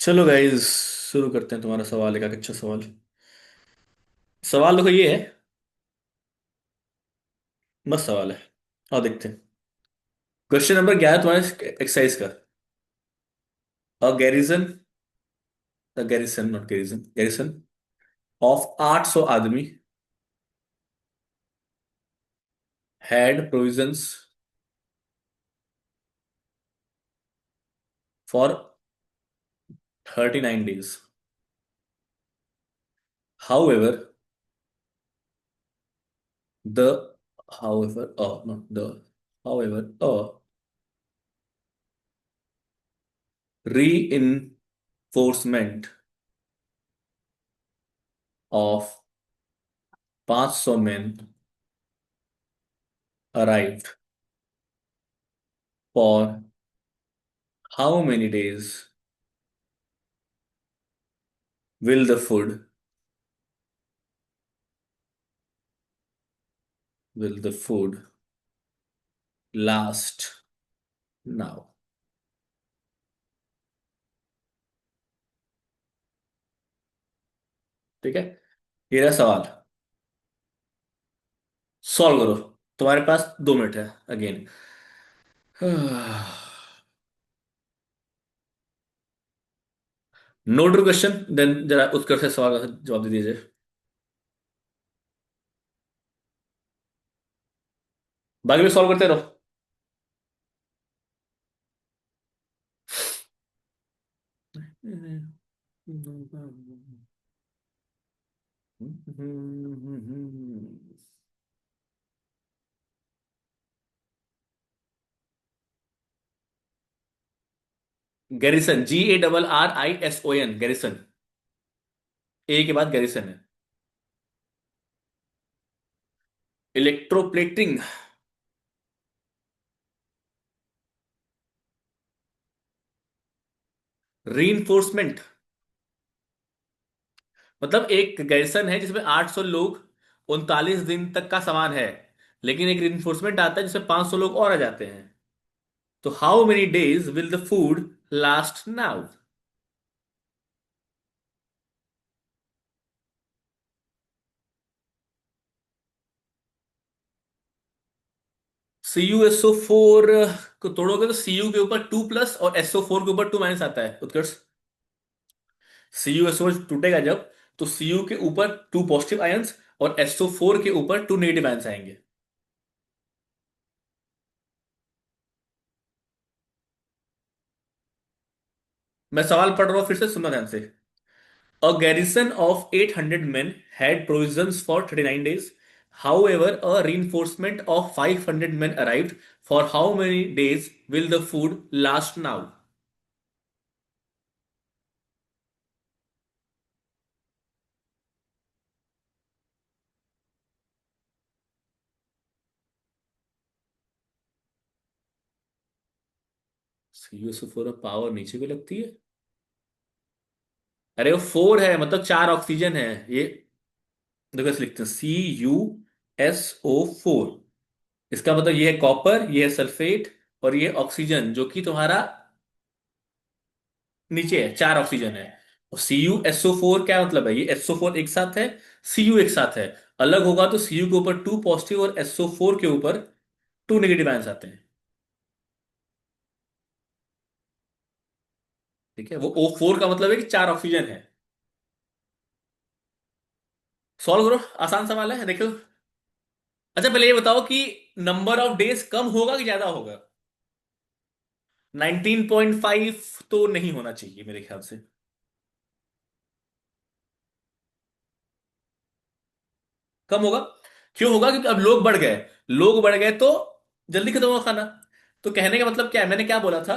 चलो गाइस, शुरू करते हैं। तुम्हारा सवाल एक अच्छा सवाल। सवाल देखो ये है। बस सवाल है और देखते हैं। क्वेश्चन नंबर 11 तुम्हारे एक्सरसाइज का। A garrison, garrison not garrison, garrison of 800 आदमी had provisions for 39 days। However the however not the however re of 500 men arrived for how many days will the food last now? ठीक है, ये रहा सवाल। Solve करो। तुम्हारे पास 2 minute है again. Note question, then जरा उत्कर्ष से सवाल का जवाब दे दीजिए। बाकी भी सॉल्व करते रहो। Garrison, GARRISON, garrison. ए के बाद गैरिसन है। Electroplating, reinforcement. मतलब एक गैरिसन है जिसमें 800 लोग 39 दिन तक का सामान है, लेकिन एक रीइंफोर्समेंट आता है जिसमें 500 लोग और आ जाते हैं। तो how many days will the food last now? CuSO4 को तोड़ोगे तो Cu के ऊपर 2+ और SO4 के ऊपर 2- आता है उत्कर्ष। CuSO टूटेगा जब, तो Cu के ऊपर 2 पॉजिटिव आयंस और SO4 के ऊपर 2 नेगेटिव आयंस आएंगे। मैं सवाल पढ़ रहा हूं, फिर से सुनना ध्यान से। A garrison of 800 men had provisions for 39 days. However, a reinforcement of 500 men arrived. For how many days will the food last now? CuSO4 power नीचे भी लगती है। अरे वो 4 है, मतलब 4 ऑक्सीजन है ये। देखो ऐसे लिखते हैं CuSO4। इसका मतलब ये है कॉपर, ये है सल्फेट, और ये ऑक्सीजन जो कि तुम्हारा नीचे है। 4 ऑक्सीजन है। और CuSO4 क्या मतलब है? ये SO4 एक साथ है, Cu एक साथ है। अलग होगा तो Cu के ऊपर 2 पॉजिटिव और SO4 के ऊपर 2 नेगेटिव आयंस आते हैं। ठीक है, वो O4 का मतलब है कि 4 ऑक्सीजन है। सॉल्व करो, आसान सवाल है, देखो। अच्छा पहले ये बताओ कि नंबर ऑफ डेज कम होगा कि ज्यादा होगा? 19.5 तो नहीं होना चाहिए मेरे ख्याल से। कम होगा। क्यों होगा? क्योंकि अब लोग बढ़ गए। लोग बढ़ गए तो जल्दी खत्म होगा खाना। तो कहने का मतलब क्या है, मैंने क्या बोला था?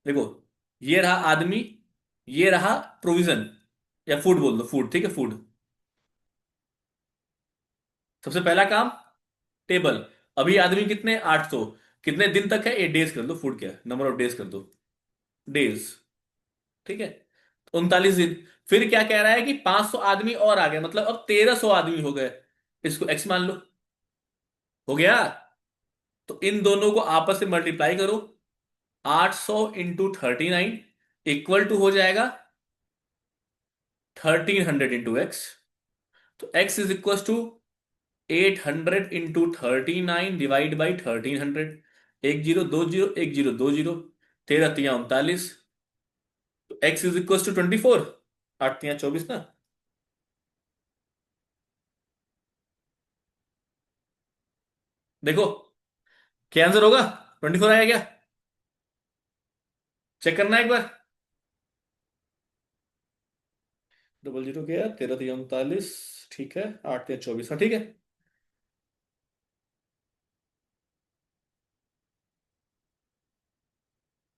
देखो, ये रहा आदमी, ये रहा प्रोविजन, या फूड बोल दो, फूड, ठीक है, फूड। सबसे पहला काम, टेबल। अभी आदमी कितने? 800। कितने दिन तक है? 8 डेज कर दो। फूड क्या है, नंबर ऑफ डेज कर दो, डेज। ठीक है, 39 दिन। फिर क्या कह रहा है कि 500 आदमी और आ गए, मतलब अब 1300 आदमी हो गए। इसको एक्स मान लो। हो गया। तो इन दोनों को आपस में मल्टीप्लाई करो। 800 इंटू 39 इक्वल टू हो जाएगा 1300 इंटू एक्स। तो x is equal to 800 into 39 divide by 1300। एक जीरो दो जीरो, एक जीरो दो जीरो, तेरह तिया 39। तो एक्स इज इक्वल टू 24। आठ तिया 24 ना। देखो क्या आंसर होगा। 24 आया क्या? चेक करना है एक बार। डबल जीरो गया, तेरह तिया 39। ठीक है, आठ तिया 24, हाँ ठीक है।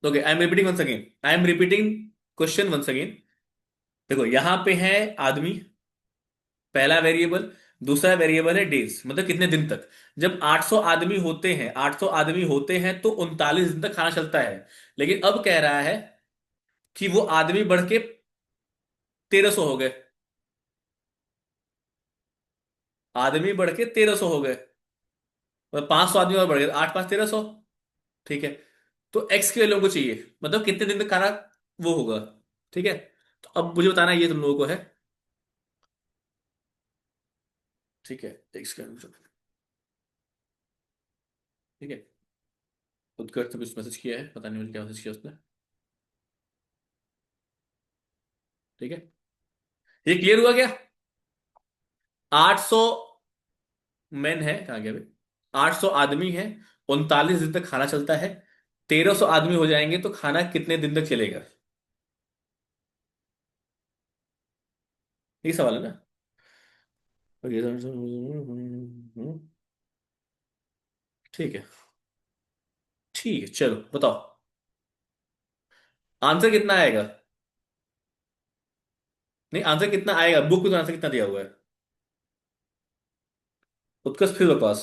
Okay, I am repeating once again. I am repeating question once again. देखो यहां पे है आदमी, पहला वेरिएबल। दूसरा वेरिएबल है डेज, मतलब कितने दिन तक। जब 800 आदमी होते हैं, 800 आदमी होते हैं तो 39 दिन तक खाना चलता है। लेकिन अब कह रहा है कि वो आदमी बढ़ के 1300 हो गए। आदमी बढ़ के 1300 हो गए, मतलब 500 आदमी और बढ़ गए, आठ पांच 1300। ठीक है। तो एक्स की वैल्यू हमको चाहिए, मतलब कितने दिन तक खाना वो होगा। ठीक है। तो अब मुझे बताना, ये तुम लोगों को है। ठीक है, एक्स का आंसर। ठीक है। उत्कर्ष ने कुछ मैसेज किया है, पता नहीं मुझे क्या मैसेज किया उसने। ठीक है। ये क्लियर हुआ क्या? 800 मैन है, कहाँ गया भाई। 800 आदमी है, 39 दिन तक खाना चलता है। 1300 आदमी हो जाएंगे तो खाना कितने दिन तक चलेगा? ये सवाल है ना। ठीक है। ठीक है, चलो बताओ। आंसर कितना आएगा? नहीं, आंसर कितना आएगा, बुक में तो आंसर कितना दिया हुआ है। उत्कर्ष फिर बकवास।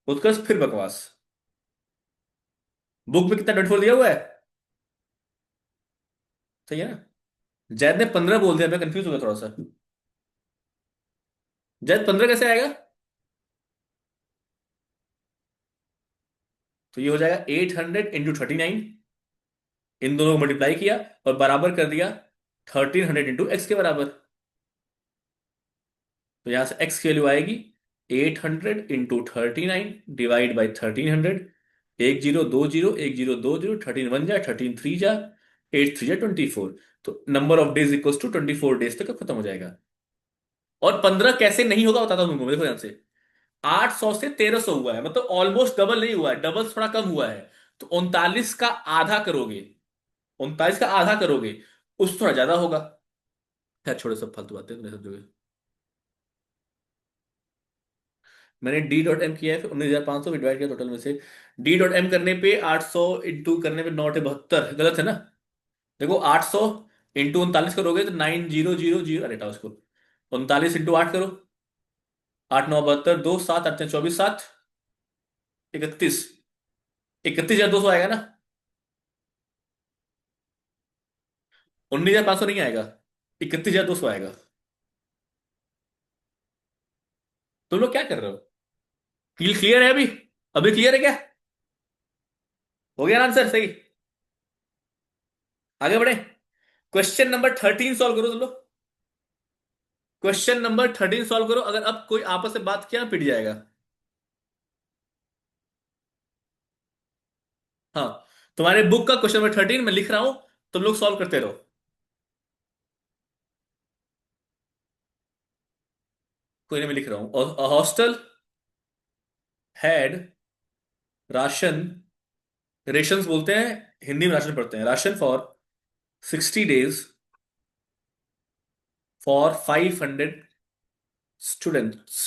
उत्कर्ष फिर बकवास। बुक में कितना 24 दिया हुआ है? सही है ना। जैद ने 15 बोल दिया, मैं कंफ्यूज हो गया थोड़ा सा। जैद 15 कैसे आएगा? तो ये हो जाएगा 800 इंटू 39। इन दोनों को मल्टीप्लाई किया और बराबर कर दिया 1300 इंटू एक्स के बराबर। तो यहां से एक्स की वैल्यू आएगी 800 इंटू 39 डिवाइड बाई 1300। एक जीरो दो जीरो, एक जीरो दो जीरो, 13 1 जा, 13 3 जा, 8 3 जा 24। तो number of days equals to 24 days तक खत्म हो जाएगा। और 15 कैसे नहीं होगा बताता हूं तुमको, देखो ध्यान से। 800 से 1300 हुआ है, मतलब ऑलमोस्ट डबल नहीं हुआ है, डबल थोड़ा कम हुआ है। तो 39 का आधा करोगे, 39 का आधा करोगे, उस थोड़ा ज्यादा होगा। खैर छोड़ो, सब फालतू बातें नहीं समझोगे। मैंने डी डॉट एम किया है, फिर 19,500 डिवाइड किया टोटल में से। डी डॉट एम करने पे 800 इंटू करने पे 9 72 गलत है ना। देखो 800 इंटू 39 करोगे तो 9000, अरे हटाओ उसको। 39 इंटू 8 करो। आठ नौ बहत्तर, दो सात आठ 24, सात 31। 31,200 आएगा ना। 19,500 नहीं आएगा, 31,200 आएगा। तुम लोग क्या कर रहे हो? क्लियर है अभी? अभी क्लियर है क्या? हो गया ना आंसर सही? आगे बढ़े। क्वेश्चन नंबर 13 सॉल्व करो तुम लोग। क्वेश्चन नंबर 13 सॉल्व करो, अगर अब कोई आपस में बात किया पिट जाएगा। हाँ, तुम्हारे बुक का क्वेश्चन नंबर 13 मैं लिख रहा हूं, तुम लोग सॉल्व करते रहो। कोई नहीं, मैं लिख रहा हूं। हॉस्टल हैड राशन, रेशंस बोलते हैं, हिंदी में राशन पढ़ते हैं, ration for 60 days for 500 students.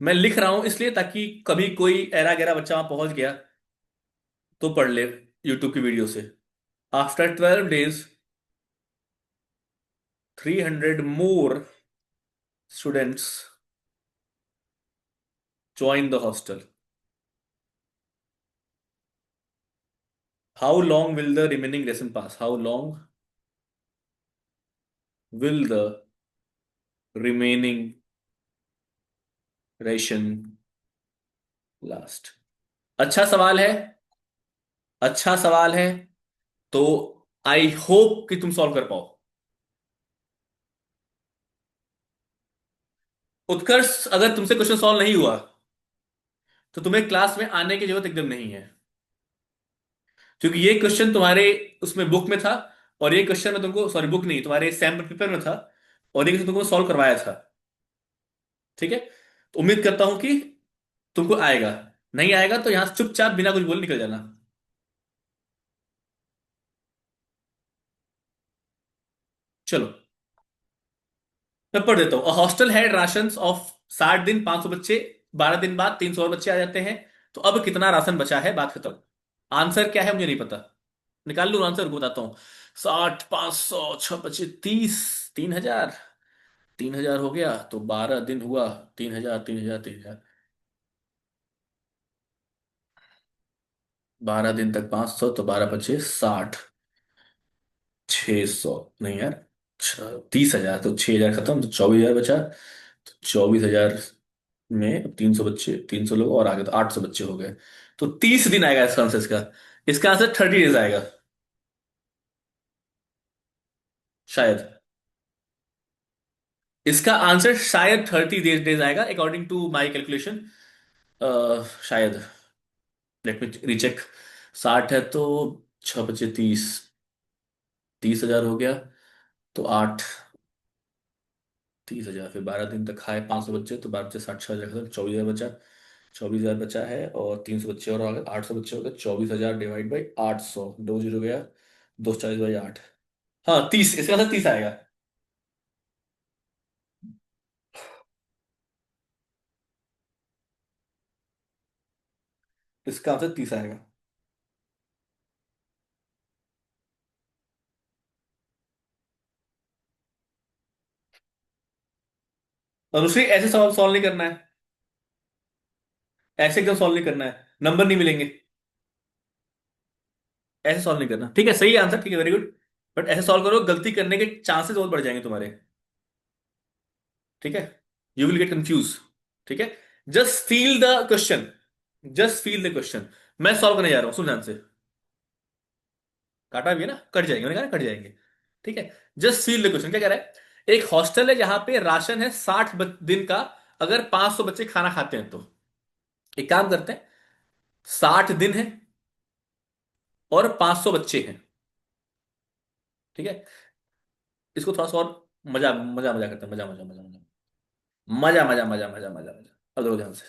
मैं लिख रहा हूं इसलिए ताकि कभी कोई ऐरा गैरा बच्चा वहां पहुंच गया तो पढ़ ले यूट्यूब की वीडियो से। After 12 days 300 more students join the hostel. How long will the remaining lesson pass, how long will the remaining ration last? अच्छा सवाल है, अच्छा सवाल है। तो आई होप कि तुम सॉल्व कर पाओ। उत्कर्ष, अगर तुमसे क्वेश्चन सॉल्व नहीं हुआ तो तुम्हें क्लास में आने की जरूरत एकदम नहीं है, क्योंकि ये क्वेश्चन तुम्हारे उसमें बुक में था, और ये क्वेश्चन मैं तुमको, सॉरी बुक नहीं, तुम्हारे सैम पेपर में था, और ये क्वेश्चन तुमको सॉल्व करवाया था। ठीक है, तो उम्मीद करता हूं कि तुमको आएगा। नहीं आएगा तो यहां से चुपचाप बिना कुछ बोले निकल जाना। चलो, मैं पढ़ देता हूँ। हॉस्टल हैड राशन ऑफ 60 दिन, 500 बच्चे, 12 दिन बाद 300 और बच्चे आ जाते हैं, तो अब कितना राशन बचा है, बात खत्म। आंसर क्या है मुझे नहीं पता, निकाल लूँ आंसर को, बताता हूँ। 60, 500, 6 बचे 30, 3,000। 3,000 हो गया तो 12 दिन हुआ। 3,000, 3,000, 3,000। 12 दिन तक 500, तो 12 पचे 60। 600 नहीं यार, 30,000, तो 6,000 खत्म, तो 24,000 बचा। तो 24,000 में अब 300 बच्चे, 300 लोग और आगे, तो 800 बच्चे हो गए। तो 30 दिन आएगा इसका आंसर। इसका आंसर 30 डेज आएगा, शायद। इसका आंसर शायद 30 डेज आएगा, अकॉर्डिंग टू माई कैलकुलेशन। शायद, लेट मी रीचेक। 60 है तो 6 बचे 30, 30,000 हो गया। तो 8, 30,000, फिर 12 दिन तक खाए, 500 बच्चे, तो 12 बचे 60, 6,000 खत्म, 24,000 बचा। 24,000 बचा है, और 300 बच्चे और आ गए, 800 बच्चे हो गए। 24,000 डिवाइड बाई 800, 2 जीरो गया, 240/8। हाँ 30, इसका आंसर 30 आएगा। इसका आंसर 30 आएगा। और उसे ऐसे सवाल सॉल्व नहीं करना है, ऐसे एकदम सॉल्व नहीं करना है, नंबर नहीं मिलेंगे। ऐसे सॉल्व नहीं करना, ठीक है, सही आंसर, ठीक है, वेरी गुड। बट ऐसे सॉल्व करो, गलती करने के चांसेस और बढ़ जाएंगे तुम्हारे। ठीक है, यू विल गेट कंफ्यूज। ठीक है, just feel the question, just feel the question. मैं सॉल्व करने जा रहा हूं, सुन ध्यान से। काटा भी है ना, कट जाएंगे, मैंने कहा ना, कट जाएंगे। ठीक है, जस्ट फील द क्वेश्चन क्या कह रहा है। एक हॉस्टल है जहां पे राशन है 60 दिन का, अगर 500 बच्चे खाना खाते हैं तो। एक काम करते हैं, 60 दिन है और 500 बच्चे हैं। ठीक है, इसको थोड़ा सा और मजा मजा मजा करते हैं, मजा मजा मजा मजा मजा मजा मजा मजा मजा मजा। अब देखो ध्यान से।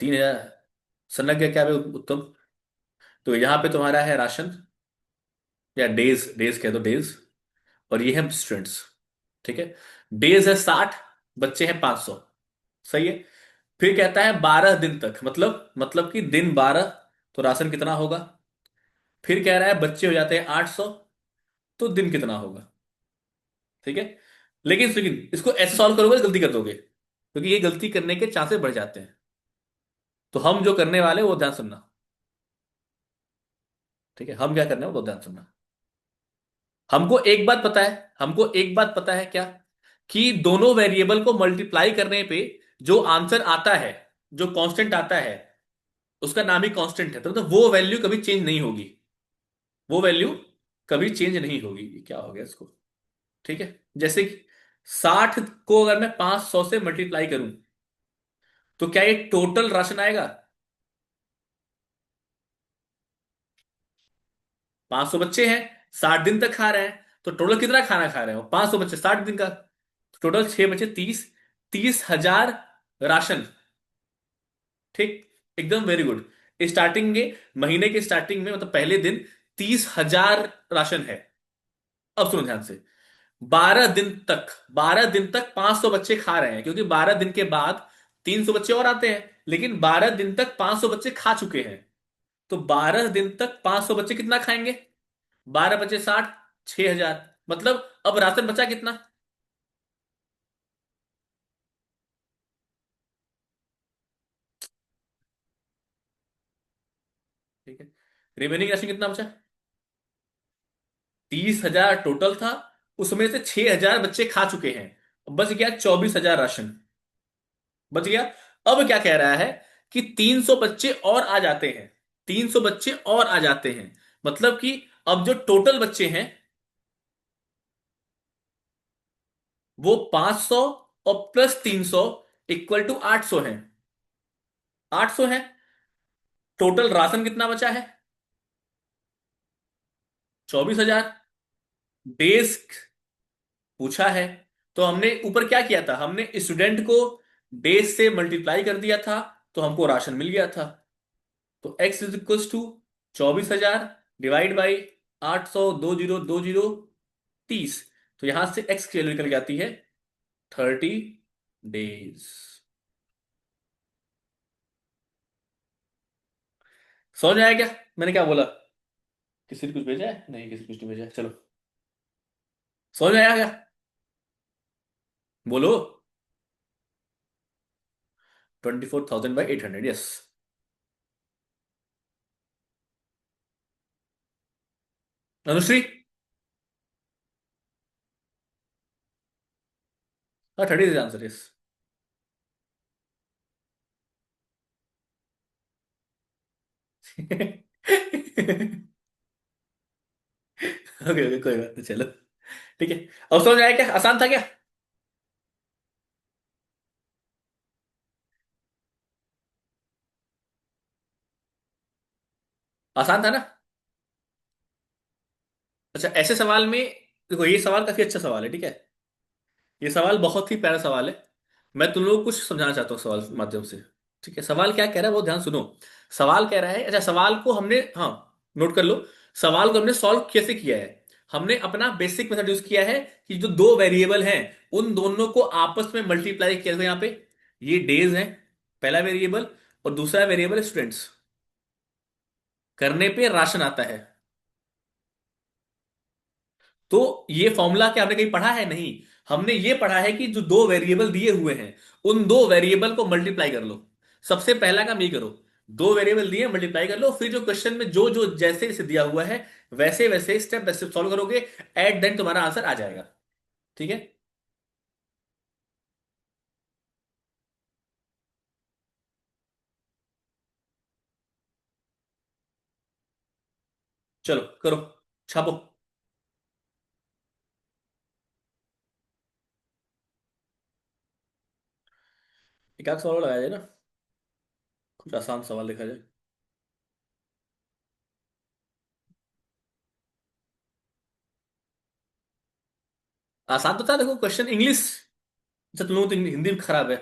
3,000, समझ गया क्या है उत्तम। तो यहाँ पे तुम्हारा है राशन, या डेज, डेज कह दो, डेज। और ये है स्टूडेंट्स। ठीक है, डेज है 60, बच्चे हैं 500। सही है। फिर कहता है 12 दिन तक, मतलब कि दिन 12, तो राशन कितना होगा। फिर कह रहा है बच्चे हो जाते हैं 800, तो दिन कितना होगा। ठीक है, लेकिन इसको ऐसे सॉल्व करोगे तो गलती कर दोगे, क्योंकि ये गलती करने के चांसेस बढ़ जाते हैं। तो हम जो करने वाले हैं वो ध्यान सुनना। ठीक है, हम क्या करने हैं वो ध्यान सुनना। हमको एक बात पता है, हमको एक बात पता है क्या, कि दोनों वेरिएबल को मल्टीप्लाई करने पे जो आंसर आता है, जो कांस्टेंट आता है, उसका नाम ही कांस्टेंट है, तो मतलब वो वैल्यू कभी चेंज नहीं होगी। वो वैल्यू कभी चेंज नहीं होगी। ये क्या हो गया इसको। ठीक है, जैसे कि 60 को अगर मैं 500 से मल्टीप्लाई करूं, तो क्या ये टोटल राशन आएगा। 500 बच्चे हैं, 60 दिन तक खा रहे हैं, तो टोटल कितना खाना खा रहे हो, 500 बच्चे 60 दिन का, टोटल 6 बचे 30, 30,000 राशन। ठीक, एकदम वेरी गुड। स्टार्टिंग के महीने के स्टार्टिंग में, मतलब पहले दिन 30,000 राशन है। अब सुनो ध्यान से। 12 दिन तक, 12 दिन तक 500 बच्चे खा रहे हैं, क्योंकि 12 दिन के बाद 300 बच्चे और आते हैं, लेकिन 12 दिन तक 500 बच्चे खा चुके हैं। तो 12 दिन तक 500 बच्चे कितना खाएंगे, 12 बचे 60, 6,000। मतलब अब राशन बचा कितना। ठीक है, रिमेनिंग राशन कितना बचा। 30,000 टोटल था, उसमें से 6,000 बच्चे खा चुके हैं, बच गया 24,000 राशन। बच गया। अब क्या कह रहा है, कि 300 बच्चे और आ जाते हैं, 300 बच्चे और आ जाते हैं, मतलब कि अब जो टोटल बच्चे हैं, वो 500 और प्लस 300 इक्वल टू 800 है। 800 है। टोटल राशन कितना बचा है? 24,000। डेज पूछा है, तो हमने ऊपर क्या किया था, हमने स्टूडेंट को डेज से मल्टीप्लाई कर दिया था, तो हमको राशन मिल गया था। तो x is equal to 24,000 divide by 800, 2020 30। तो यहां से x की वैल्यू निकल जाती है 30 डेज। समझ में आया क्या मैंने क्या बोला? किसी ने कुछ भेजा है? नहीं, किसी ने कुछ नहीं भेजा है। चलो, समझ में आया क्या? बोलो। 24,800, यस। अनुश्री। हाँ, 30 is answer, yes. Okay okay, कोई बात नहीं, चलो। ठीक है। अब समझ में आया क्या? आसान था क्या? आसान था ना? अच्छा, ऐसे सवाल में देखो, ये सवाल काफी अच्छा सवाल है, ठीक है। ये सवाल बहुत ही प्यारा सवाल है। मैं तुम लोगों को कुछ समझाना चाहता हूँ सवाल के माध्यम से। ठीक है, सवाल क्या कह रहा है वो ध्यान सुनो। सवाल कह रहा है, अच्छा सवाल को हमने, हाँ, नोट कर लो। सवाल को हमने सॉल्व कैसे किया है? हमने अपना बेसिक मेथड यूज किया है कि जो दो वेरिएबल हैं उन दोनों को आपस में मल्टीप्लाई किया। देखो यहाँ पे, ये डेज है पहला वेरिएबल, और दूसरा वेरिएबल स्टूडेंट्स। करने पे राशन आता है। तो ये फॉर्मूला क्या हमने कहीं पढ़ा है? नहीं। हमने ये पढ़ा है कि जो दो वेरिएबल दिए हुए हैं उन दो वेरिएबल को मल्टीप्लाई कर लो। सबसे पहला काम ये करो, दो वेरिएबल दिए मल्टीप्लाई कर लो, फिर जो क्वेश्चन में जो जो जैसे जैसे दिया हुआ है वैसे वैसे स्टेप बाय स्टेप सॉल्व करोगे। एट देन तुम्हारा आंसर आ जाएगा। ठीक है। चलो करो, छापो। एक आध सवाल लगाया जाए ना, कुछ आसान सवाल देखा जाए। आसान तो था, देखो क्वेश्चन इंग्लिश। अच्छा, तुम लोगों को तो हिंदी में खराब है।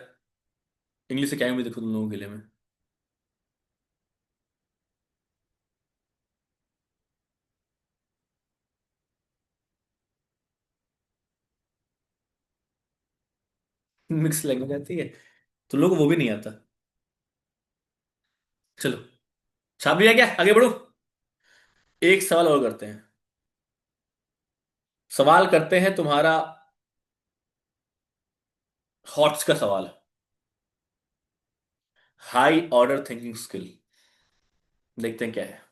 इंग्लिश से क्या उम्मीद देखो तुम लोगों के लिए मैं। मिक्स लैंग्वेज आती है, तुम लोगों को वो भी नहीं आता। चलो, छाप लिया क्या? आगे बढ़ो। एक सवाल और करते हैं। सवाल करते हैं तुम्हारा हॉट्स का सवाल। High order thinking skill. देखते हैं क्या है।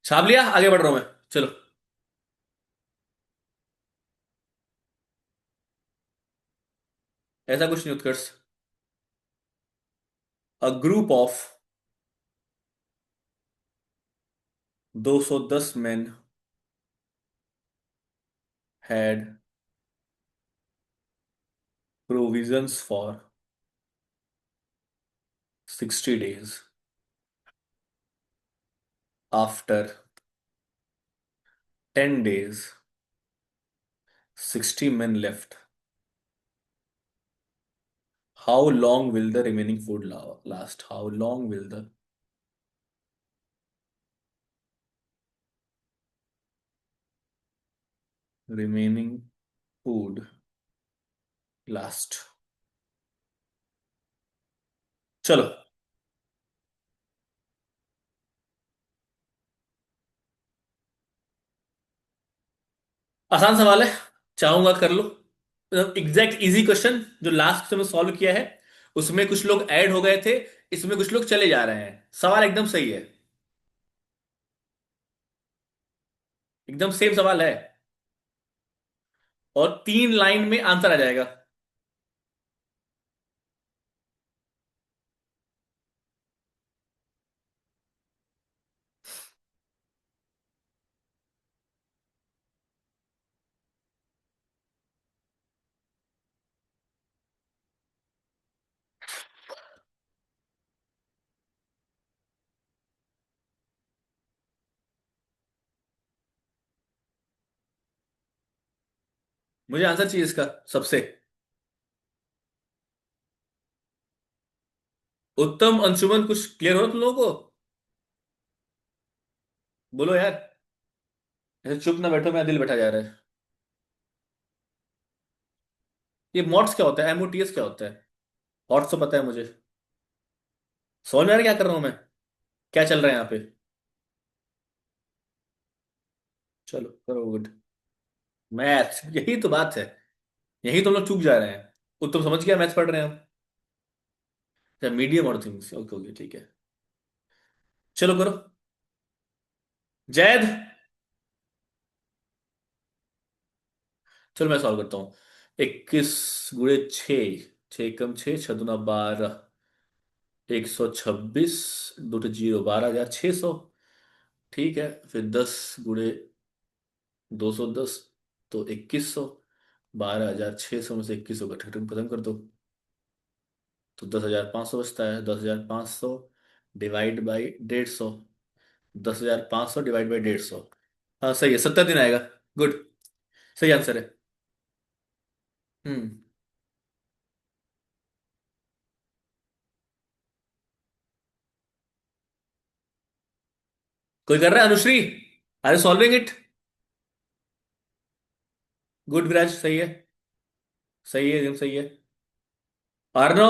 छाप लिया, आगे बढ़ रहा हूं मैं। चलो। ऐसा कुछ नहीं Utkarsh. A group of 210 men had provisions for 60 days. After 10 days, 60 men left. How long will the remaining food last? How long will the remaining food last? चलो, आसान सवाल है, चाहूंगा कर लो। एग्जैक्ट इजी क्वेश्चन जो लास्ट में सॉल्व किया है, उसमें कुछ लोग ऐड हो गए थे, इसमें कुछ लोग चले जा रहे हैं। सवाल एकदम सही है, एकदम सेम सवाल है। और 3 लाइन में आंसर आ जाएगा। मुझे आंसर चाहिए इसका सबसे। उत्तम, अंशुमन, कुछ क्लियर हो तुम लोगों को? बोलो यार। ऐसे चुप ना बैठो, मेरा दिल बैठा जा रहा है। ये मॉट्स क्या होता है, MOTS क्या होता है? हॉट्स तो पता है मुझे। समझ में आ रहा है क्या कर रहा हूं मैं? क्या चल रहा है यहाँ पे? चलो करो गुड। मैथ, यही तो बात है। यही तो हम लोग चूक जा रहे हैं। उत्तम समझ गया, मैथ पढ़ रहे हैं हम। अच्छा, मीडियम और थिंग्स, ओके ओके ठीक है। चलो करो। जैद। चलो मैं सॉल्व करता हूँ। 21 गुणे 6, 6 कम 6, 6 दूना 12, 126, 2 जीरो 12,600। ठीक है, फिर 10 गुणे 210, तो 2100। 12,600 में से 2100 का खत्म खत्म कर दो, तो 10,500 बचता है। 10,500 डिवाइड बाई 150। 10,500 divide by 150। हाँ सही है, 70 दिन आएगा। गुड। सही आंसर है। हम्म। कोई कर रहा है? Anushree, are you solving it? Good Viraj, सही है। सही है, एकदम सही है। Arno,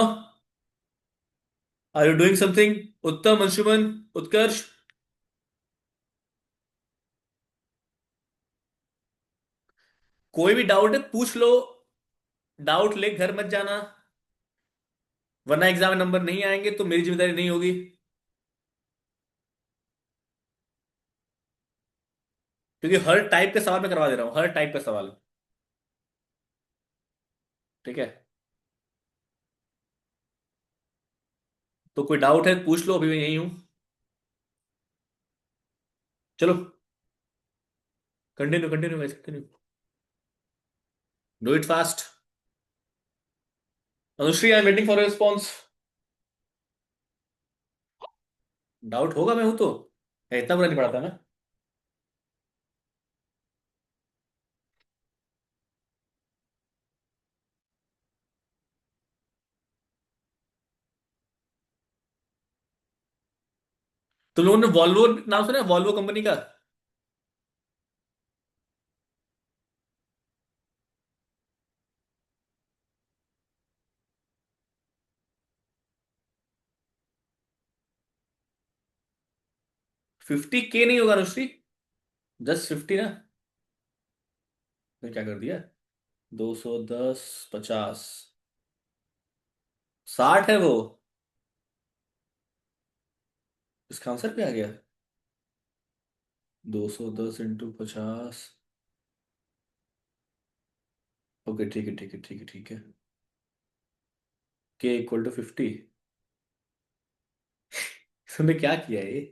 are you doing something? Uttam, Anshuman, उत्कर्ष। कोई भी डाउट है पूछ लो। डाउट ले घर मत जाना, वरना एग्जाम में नंबर नहीं आएंगे तो मेरी जिम्मेदारी नहीं होगी। क्योंकि हर टाइप के सवाल मैं करवा दे रहा हूँ, हर टाइप का सवाल। ठीक है। तो कोई डाउट है पूछ लो, अभी मैं यही हूँ। चलो continue continue continue. Do it fast. Anushree, I am waiting for response. Doubt होगा, मैं हूं तो। इतना बुरा नहीं पढ़ाता मैं। तुम लोगों ने वॉल्वो नाम सुना है, वॉल्वो कंपनी का? 50K नहीं होगा अनुश्री, जस्ट 50 ना। मैं क्या कर दिया? 210, 50, 60 है वो। इसका आंसर क्या आ गया? 210 × 50। ओके ठीक है ठीक है ठीक है ठीक है। K = 50। तुमने क्या किया है ये?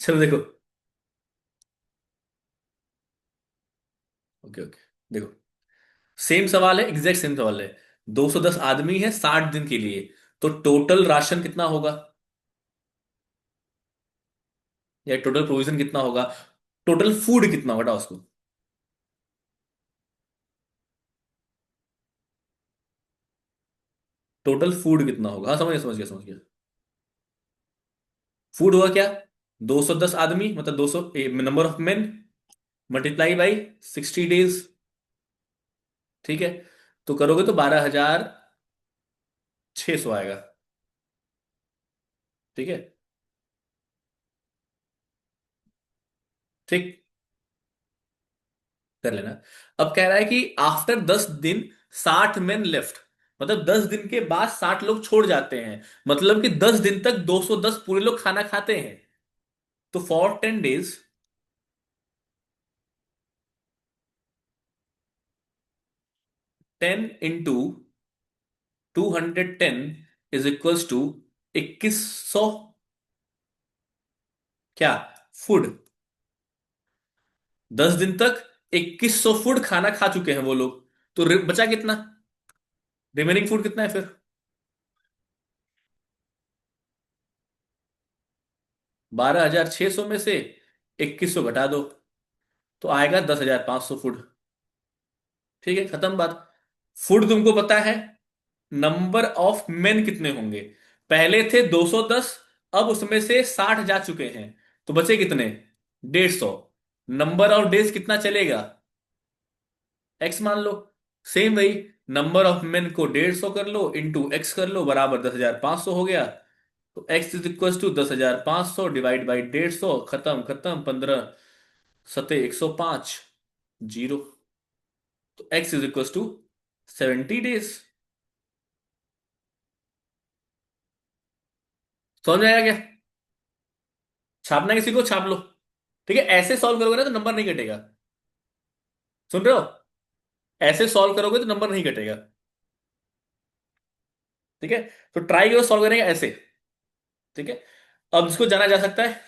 चलो देखो। Okay okay. देखो, सेम सवाल है, एग्जैक्ट सेम सवाल है। 210 आदमी है 60 दिन के लिए, तो टोटल राशन कितना होगा? या टोटल प्रोविजन कितना होगा? टोटल फूड कितना होगा, उसको। टोटल फूड कितना होगा? हाँ समझ गया समझ गया समझ गया। फूड हुआ क्या? 210 आदमी मतलब 200, number of main, multiply by 60 days. ठीक है। तो करोगे तो 12,600 आएगा। ठीक है। ठीक, कर लेना। अब कह रहा है कि आफ्टर 10 दिन 60 मेन लेफ्ट, मतलब 10 दिन के बाद 60 लोग छोड़ जाते हैं। मतलब कि 10 दिन तक 210 पूरे लोग खाना खाते हैं। तो फॉर 10 डेज, 10 × 210 = 2100। क्या? फूड। 10 दिन तक 2100 फूड खाना खा चुके हैं वो लोग। तो बचा कितना? रिमेनिंग फूड कितना है फिर? 12,600 में से 2100 घटा दो। तो आएगा 10,500 फुट। ठीक है, खत्म बात। फुट तुमको पता है, नंबर ऑफ मेन कितने होंगे? पहले थे 210, अब उसमें से 60 जा चुके हैं, तो बचे कितने? 150। नंबर ऑफ डेज कितना चलेगा? एक्स मान लो। सेम वही, नंबर ऑफ मेन को 150 कर लो इंटू एक्स कर लो, बराबर 10,500 हो गया। तो x is equal to 10,500 divide by 150, खत्म खत्म, 15 सते 105, जीरो। तो x is equal to 70 days. समझ में आया क्या? छापना किसी को छाप लो। ठीक है, ऐसे सॉल्व करोगे ना तो नंबर नहीं कटेगा। सुन रहे हो? ऐसे सॉल्व करोगे तो नंबर नहीं कटेगा। ठीक है, तो ट्राई करो सॉल्व करने का ऐसे। ठीक है, अब इसको जाना जा सकता है